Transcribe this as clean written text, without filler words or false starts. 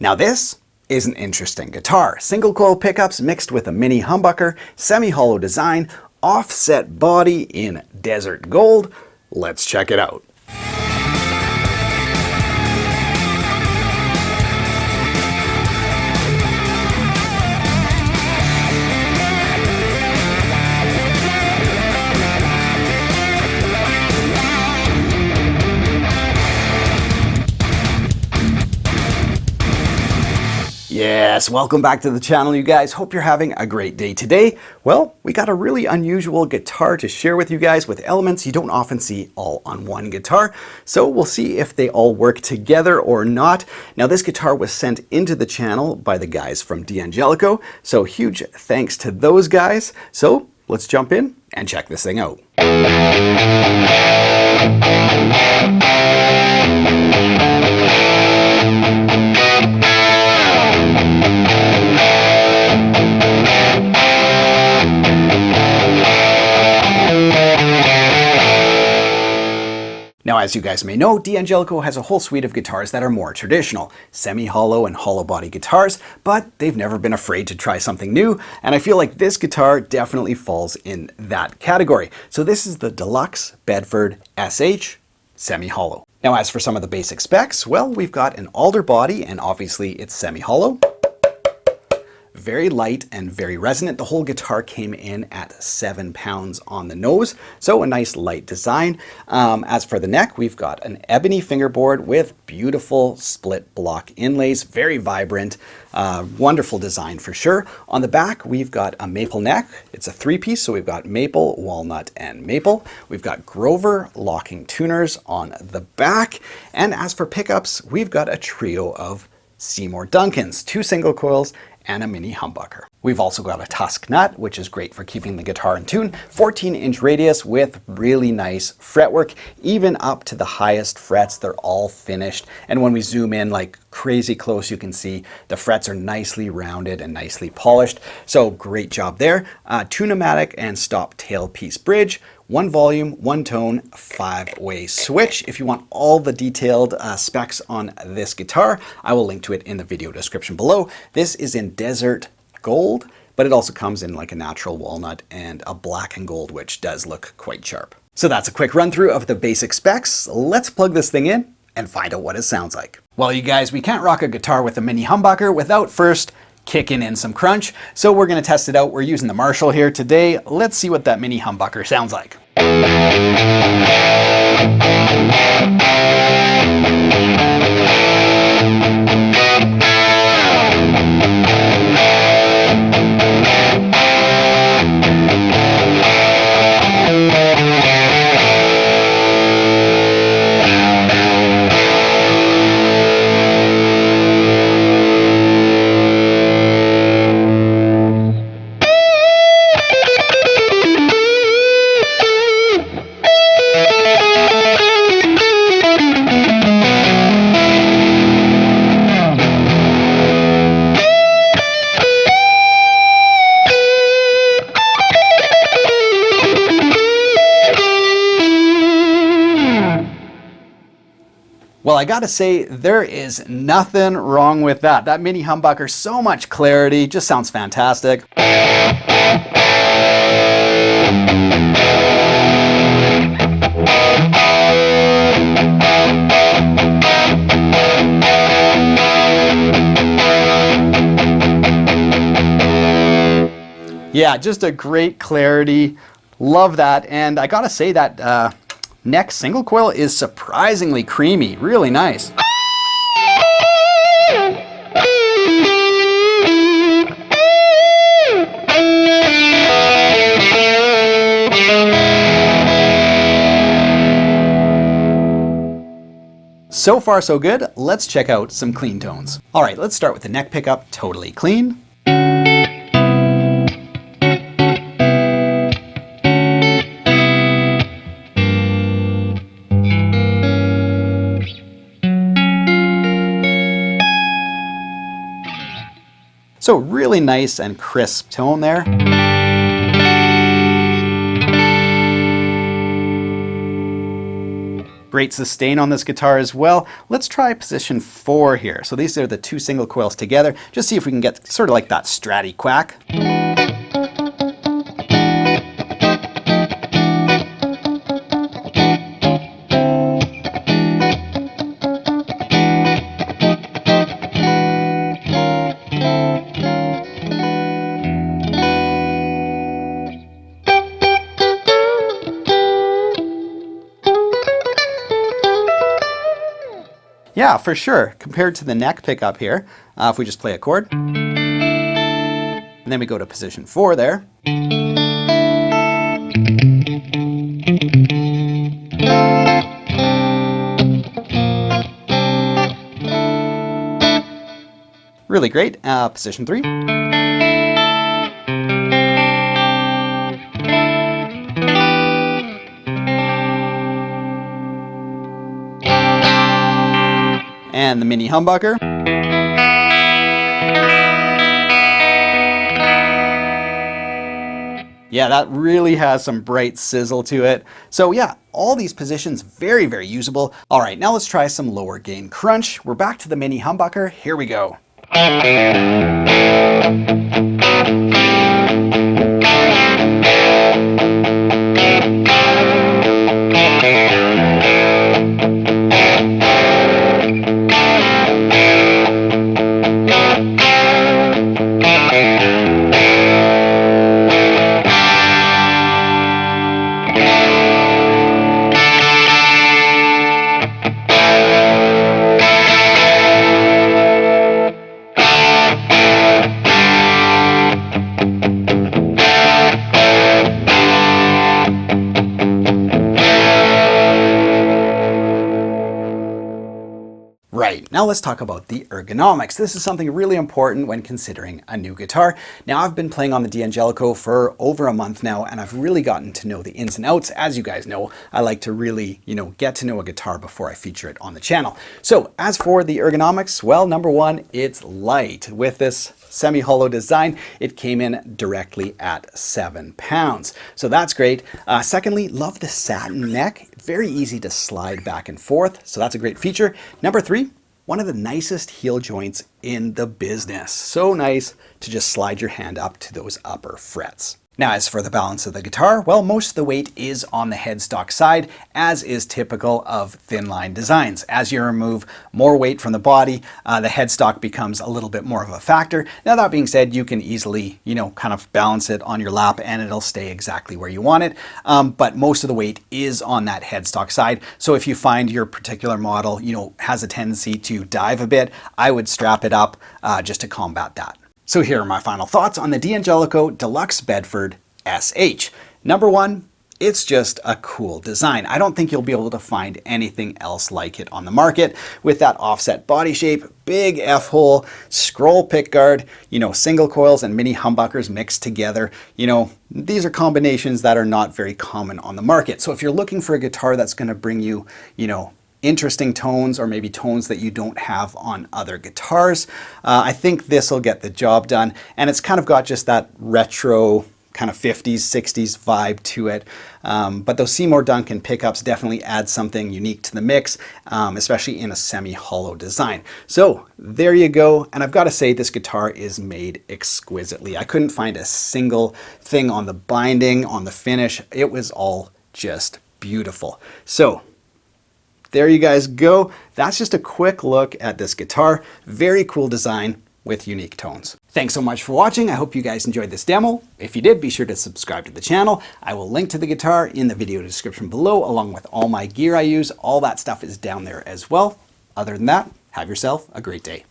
Now this is an interesting guitar. Single coil pickups mixed with a mini humbucker, semi-hollow design, offset body in desert gold. Let's check it out. Yes, welcome back to the channel, you guys. Hope you're having a great day today. Well, we got a really unusual guitar to share with you guys with elements you don't often see all on one guitar. So we'll see if they all work together or not. Now, this guitar was sent into the channel by the guys from D'Angelico, so huge thanks to those guys. So let's jump in and check this thing out. Now, as you guys may know, D'Angelico has a whole suite of guitars that are more traditional, semi-hollow and hollow body guitars, but they've never been afraid to try something new, and I feel like this guitar definitely falls in that category. So this is the Deluxe Bedford SH semi-hollow. Now, as for some of the basic specs, well, we've got an alder body, and obviously it's semi-hollow. Very light and very resonant. The whole guitar came in at 7 pounds on the nose, so a nice light design. As for the neck, we've got an ebony fingerboard with beautiful split block inlays, very vibrant, wonderful design for sure. On the back, we've got a maple neck. It's a three-piece, so we've got maple, walnut, and maple. We've got Grover locking tuners on the back. And as for pickups, we've got a trio of Seymour Duncans, 2 single coils, and a mini humbucker. We've also got a tusk nut, which is great for keeping the guitar in tune, 14-inch radius with really nice fretwork, even up to the highest frets. They're all finished. And when we zoom in like crazy close, you can see the frets are nicely rounded and nicely polished. So great job there. Tune-o-matic and stop tailpiece bridge, 1 volume, 1 tone, 5-way switch. If you want all the detailed specs on this guitar, I will link to it in the video description below. This is in desert gold, but it also comes in like a natural walnut and a black and gold, which does look quite sharp. So that's a quick run through of the basic specs. Let's plug this thing in and find out what it sounds like. Well, you guys, we can't rock a guitar with a mini humbucker without first kicking in some crunch. So we're gonna test it out. We're using the Marshall here today. Let's see what that mini humbucker sounds like. Well, I gotta say, there is nothing wrong with that. That mini humbucker, so much clarity, just sounds fantastic. Yeah, just a great clarity. Love that. And I gotta say that neck single coil is surprisingly creamy, really nice. So far so good. Let's check out some clean tones. All right, let's start with the neck pickup, totally clean. So really nice and crisp tone there. Great sustain on this guitar as well. Let's try position 4 here. So these are the 2 single coils together. Just see if we can get sort of like that stratty quack. Yeah, for sure. Compared to the neck pickup here, if we just play a chord, and then we go to position 4 there. Really great. Position 3. And the mini humbucker. Yeah, that really has some bright sizzle to it. So yeah, all these positions very, very usable. All right, now let's try some lower gain crunch. We're back to the mini humbucker. Here we go. Right, now let's talk about the ergonomics. This is something really important when considering a new guitar. Now I've been playing on the D'Angelico for over a month now, and I've really gotten to know the ins and outs. As you guys know, I like to really, get to know a guitar before I feature it on the channel. So as for the ergonomics, well, number one, it's light. With this semi-hollow design, it came in directly at 7 pounds. So that's great. Secondly, love the satin neck. Very easy to slide back and forth. So that's a great feature. Number 3, one of the nicest heel joints in the business. So nice to just slide your hand up to those upper frets. Now, as for the balance of the guitar, well, most of the weight is on the headstock side, as is typical of thin line designs. As you remove more weight from the body, the headstock becomes a little bit more of a factor. Now, that being said, you can easily, kind of balance it on your lap and it'll stay exactly where you want it. But most of the weight is on that headstock side. So if you find your particular model, has a tendency to dive a bit, I would strap it up just to combat that. So here are my final thoughts on the D'Angelico Deluxe Bedford SH. Number 1, it's just a cool design. I don't think you'll be able to find anything else like it on the market with that offset body shape, big F-hole, scroll pickguard, single coils and mini humbuckers mixed together. These are combinations that are not very common on the market. So if you're looking for a guitar that's going to bring you, interesting tones or maybe tones that you don't have on other guitars, I think this will get the job done. And it's kind of got just that retro kind of 50s, 60s vibe to it. But those Seymour Duncan pickups definitely add something unique to the mix, especially in a semi-hollow design. So there you go. And I've got to say, this guitar is made exquisitely. I couldn't find a single thing on the binding, on the finish. It was all just beautiful. So there you guys go. That's just a quick look at this guitar. Very cool design with unique tones. Thanks so much for watching. I hope you guys enjoyed this demo. If you did, be sure to subscribe to the channel. I will link to the guitar in the video description below, along with all my gear I use. All that stuff is down there as well. Other than that, have yourself a great day.